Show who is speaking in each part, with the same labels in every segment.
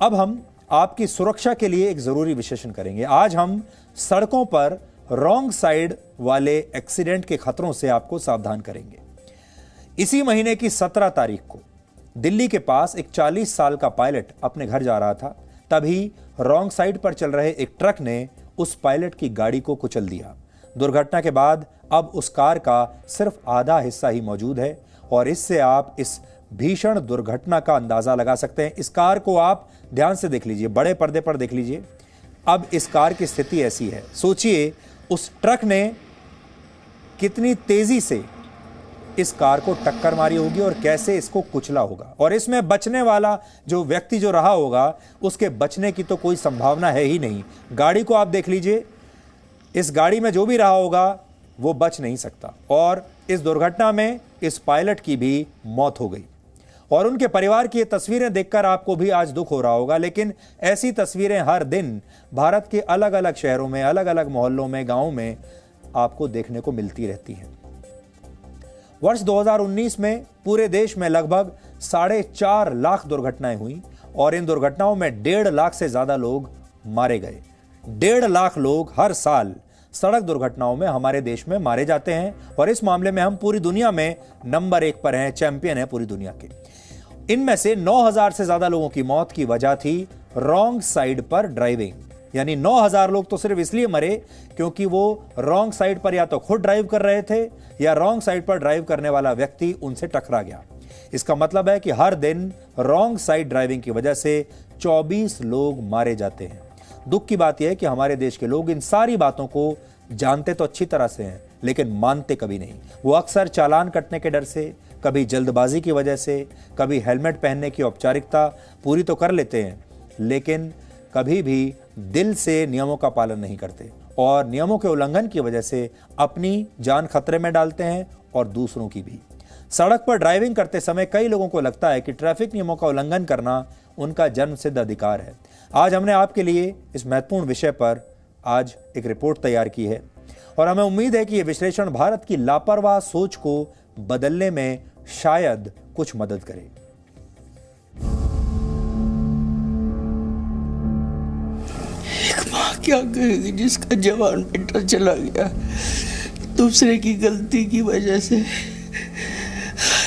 Speaker 1: अब हम आपकी सुरक्षा के लिए एक जरूरी विश्लेषण करेंगे। आज हम सड़कों पर रॉन्ग साइड वाले एक्सीडेंट के खतरों से आपको सावधान करेंगे। इसी महीने की 17 तारीख को दिल्ली के पास एक 40 साल का पायलट अपने घर जा रहा था, तभी रॉन्ग साइड पर चल रहे एक ट्रक ने उस पायलट की गाड़ी को कुचल दिया। दुर्घटना के बाद अब उस कार का सिर्फ आधा हिस्सा ही मौजूद है और इससे आप इस भीषण दुर्घटना का अंदाजा लगा सकते हैं। इस कार को आप ध्यान से देख लीजिए, बड़े पर्दे पर देख लीजिए। अब इस कार की स्थिति ऐसी है, सोचिए उस ट्रक ने कितनी तेजी से इस कार को टक्कर मारी होगी और कैसे इसको कुचला होगा, और इसमें बचने वाला जो व्यक्ति जो रहा होगा उसके बचने की तो कोई संभावना है ही नहीं। गाड़ी को आप देख लीजिए, इस गाड़ी में जो भी रहा होगा वो बच नहीं सकता और इस दुर्घटना में इस पायलट की भी मौत हो गई। और उनके परिवार की ये तस्वीरें देखकर आपको भी आज दुख हो रहा होगा, लेकिन ऐसी तस्वीरें हर दिन भारत के अलग अलग शहरों में, अलग अलग मोहल्लों में, गांवों में आपको देखने को मिलती रहती हैं। वर्ष 2019 में पूरे देश में लगभग 4.5 लाख दुर्घटनाएं हुई और इन दुर्घटनाओं में 1.5 लाख से ज्यादा लोग मारे गए। 1.5 लाख लोग हर साल सड़क दुर्घटनाओं में हमारे देश में मारे जाते हैं और इस मामले में हम पूरी दुनिया में नंबर 1 पर हैं, चैंपियन है पूरी दुनिया के। इनमें से 9,000 से ज्यादा लोगों की मौत की वजह थी रॉन्ग साइड पर ड्राइविंग, यानी 9,000 लोग तो सिर्फ इसलिए मरे क्योंकि वो रॉन्ग साइड पर या तो खुद ड्राइव कर रहे थे या रॉन्ग साइड पर ड्राइव करने वाला व्यक्ति उनसे टकरा गया। इसका मतलब है कि हर दिन रॉन्ग साइड ड्राइविंग की वजह से 24 लोग मारे जाते हैं। दुख की बात यह है कि हमारे देश के लोग इन सारी बातों को जानते तो अच्छी तरह से हैं, लेकिन मानते कभी नहीं। वो अक्सर चालान कटने के डर से, कभी जल्दबाजी की वजह से, कभी हेलमेट पहनने की औपचारिकता पूरी तो कर लेते हैं, लेकिन कभी भी दिल से नियमों का पालन नहीं करते और नियमों के उल्लंघन की वजह से अपनी जान खतरे में डालते हैं और दूसरों की भी। सड़क पर ड्राइविंग करते समय कई लोगों को लगता है कि ट्रैफिक नियमों का उल्लंघन करना उनका जन्मसिद्ध अधिकार है। आज हमने आपके लिए इस महत्वपूर्ण विषय पर आज एक रिपोर्ट तैयार की है और हमें उम्मीद है कि यह विश्लेषण भारत की लापरवाह सोच को बदलने में शायद कुछ मदद करे।
Speaker 2: एक माँ क्या कहेगी जिसका जवान बेटा चला गया दूसरे की गलती की वजह से।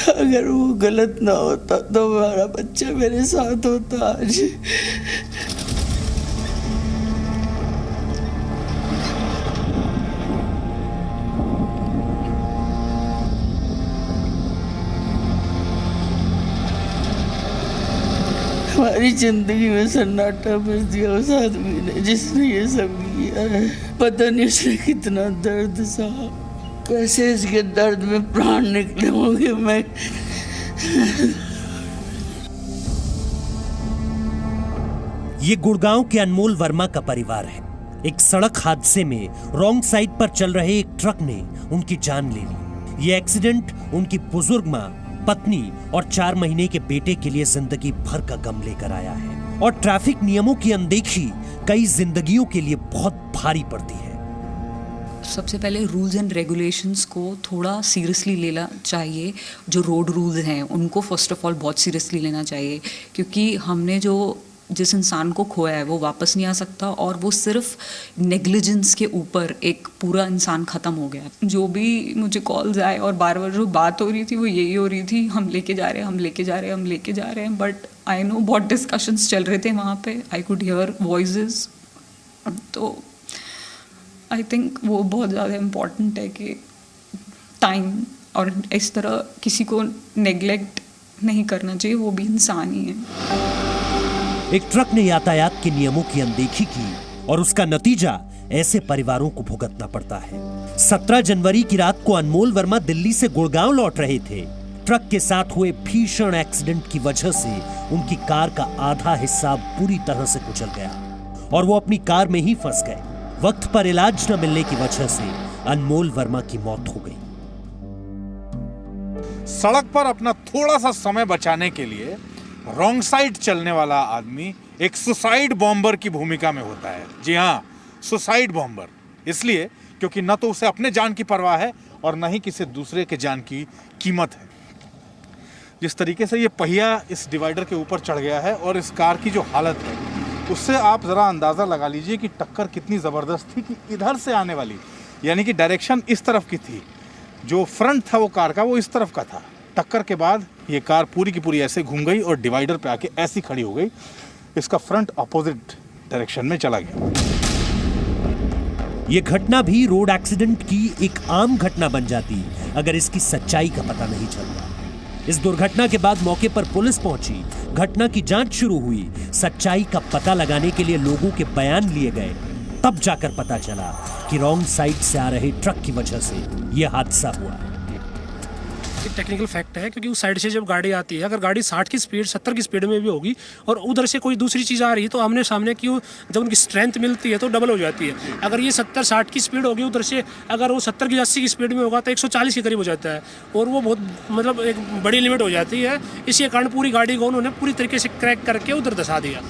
Speaker 2: अगर वो गलत ना होता तो हमारा बच्चा मेरे साथ होता आज। हमारी जिंदगी में सन्नाटा बच दिया उस आदमी ने जिसने ये सब किया है। पता नहीं उसने कितना दर्द सहा, कैसे इसके दर्द में प्राण निकले होंगे। मैं
Speaker 3: ये गुड़गांव के अनमोल वर्मा का परिवार है। एक सड़क हादसे में रॉन्ग साइड पर चल रहे एक ट्रक ने उनकी जान ले ली। ये एक्सीडेंट उनकी बुजुर्ग मां, पत्नी और 4 महीने के बेटे के लिए जिंदगी भर का गम लेकर आया है और ट्रैफिक नियमों की अनदेखी कई जिंदगियों के लिए बहुत भारी पड़ती है।
Speaker 4: सबसे पहले रूल्स एंड रेगुलेशंस को थोड़ा सीरियसली लेना चाहिए। जो रोड रूल्स हैं उनको फर्स्ट ऑफ ऑल बहुत सीरियसली लेना चाहिए, क्योंकि हमने जिस इंसान को खोया है वो वापस नहीं आ सकता और वो सिर्फ नेग्लिजेंस के ऊपर एक पूरा इंसान ख़त्म हो गया। जो भी मुझे कॉल्स आए और बार बार जो बात हो रही थी वो यही हो रही थी, हम लेके जा रहे हैं, हम लेके जा रहे हैं, हम लेके जा रहे हैं। बट आई नो बहुत डिस्कशंस चल रहे थे वहाँ पे, आई कुड हियर वॉइसेस। तो आई थिंक वो बहुत ज़्यादा इम्पॉर्टेंट है कि टाइम और इस तरह किसी को नेग्लेक्ट नहीं करना चाहिए, वो भी इंसान ही है।
Speaker 3: एक ट्रक ने यातायात के नियमों की अनदेखी की और उसका नतीजा ऐसे परिवारों को भुगतना पड़ता है। 17 जनवरी की रात को अनमोल वर्मा दिल्ली से गुड़गांव लौट रहे थे। ट्रक के साथ हुए भीषण एक्सीडेंट की वजह से उनकी कार का आधा हिस्सा पूरी तरह से कुचल गया और वो अपनी कार में ही फंस गए। वक्त पर इलाज न मिलने की वजह से अनमोल वर्मा की मौत हो गई।
Speaker 5: सड़क पर अपना थोड़ा सा समय बचाने के लिए रॉन्ग साइड चलने वाला आदमी एक सुसाइड बॉम्बर की भूमिका में होता है। जी हाँ, सुसाइड बॉम्बर इसलिए क्योंकि न तो उसे अपने जान की परवाह है और न ही किसी दूसरे के जान की कीमत है। जिस तरीके से ये पहिया इस डिवाइडर के ऊपर चढ़ गया है और इस कार की जो हालत है उससे आप ज़रा अंदाज़ा लगा लीजिए कि टक्कर कितनी ज़बरदस्त थी कि इधर से आने वाली, यानी कि डायरेक्शन इस तरफ की थी, जो फ्रंट था वो कार का वो इस तरफ का था। टक्कर के बाद ये कार पूरी की पूरी ऐसे घूम गई और डिवाइडर पे आके ऐसी खड़ी हो गई, इसका फ्रंट अपोजिट डायरेक्शन में चला गया।
Speaker 3: ये घटना भी रोड एक्सीडेंट की एक आम घटना बन जाती अगर इसकी सच्चाई का पता नहीं चलता। इस दुर्घटना के बाद मौके पर पुलिस पहुंची, घटना की जांच शुरू हुई, सच्चाई का पता लगाने के लिए लोगों के बयान लिए गए। तब जाकर पता चला कि रॉन्ग साइड से आ रहे ट्रक की वजह से यह हादसा हुआ।
Speaker 6: एक टेक्निकल फैक्ट है, क्योंकि उस साइड से जब गाड़ी आती है, अगर गाड़ी 60 की स्पीड 70 की स्पीड में भी होगी और उधर से कोई दूसरी चीज़ आ रही है तो आमने सामने की जब उनकी स्ट्रेंथ मिलती है तो डबल हो जाती है। अगर ये 70-60 की स्पीड होगी उधर से, अगर वो 70 की 80 की स्पीड में होगा तो 140 के करीब हो जाता है और वो बहुत मतलब एक बड़ी लिमिट हो जाती है। इसी कारण पूरी गाड़ी को उन्होंने पूरी तरीके से क्रैक करके उधर धसा दिया।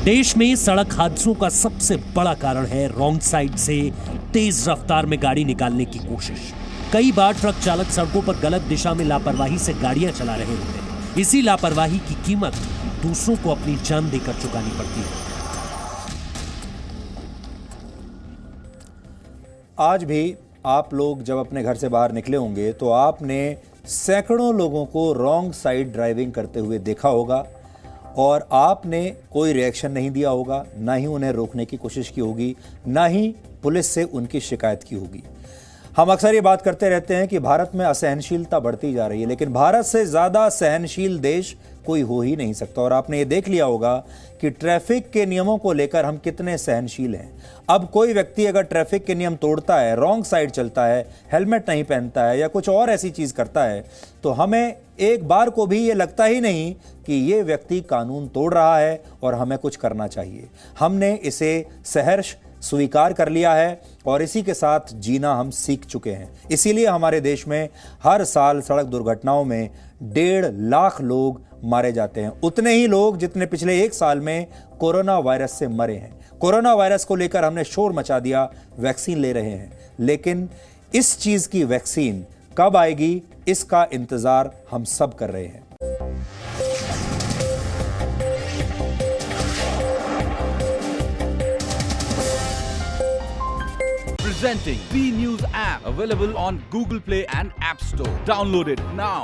Speaker 3: देश में सड़क हादसों का सबसे बड़ा कारण है रॉन्ग साइड से तेज रफ्तार में गाड़ी निकालने की कोशिश। कई बार ट्रक चालक सड़कों पर गलत दिशा में लापरवाही से गाड़ियां चला रहे होते हैं। इसी लापरवाही की कीमत दूसरों को अपनी जान देकर चुकानी पड़ती है।
Speaker 1: आज भी आप लोग जब अपने घर से बाहर निकले होंगे तो आपने सैकड़ों लोगों को रॉन्ग साइड ड्राइविंग करते हुए देखा होगा और आपने कोई रिएक्शन नहीं दिया होगा, ना ही उन्हें रोकने की कोशिश की होगी, ना ही पुलिस से उनकी शिकायत की होगी। हम अक्सर ये बात करते रहते हैं कि भारत में असहनशीलता बढ़ती जा रही है, लेकिन भारत से ज़्यादा सहनशील देश कोई हो ही नहीं सकता। और आपने ये देख लिया होगा कि ट्रैफिक के नियमों को लेकर हम कितने सहनशील हैं। अब कोई व्यक्ति अगर ट्रैफिक के नियम तोड़ता है, रॉन्ग साइड चलता है, हेलमेट नहीं पहनता है या कुछ और ऐसी चीज़ करता है तो हमें एक बार को भी ये लगता ही नहीं कि ये व्यक्ति कानून तोड़ रहा है और हमें कुछ करना चाहिए। हमने इसे सहर्ष स्वीकार कर लिया है और इसी के साथ जीना हम सीख चुके हैं। इसीलिए हमारे देश में हर साल सड़क दुर्घटनाओं में 1.5 लाख लोग मारे जाते हैं, उतने ही लोग जितने पिछले 1 साल में कोरोना वायरस से मरे हैं। कोरोना वायरस को लेकर हमने शोर मचा दिया, वैक्सीन ले रहे हैं, लेकिन इस चीज की वैक्सीन कब आएगी इसका इंतजार हम सब कर रहे हैं।
Speaker 7: Presenting B News app, available on Google Play and App Store. Download it now.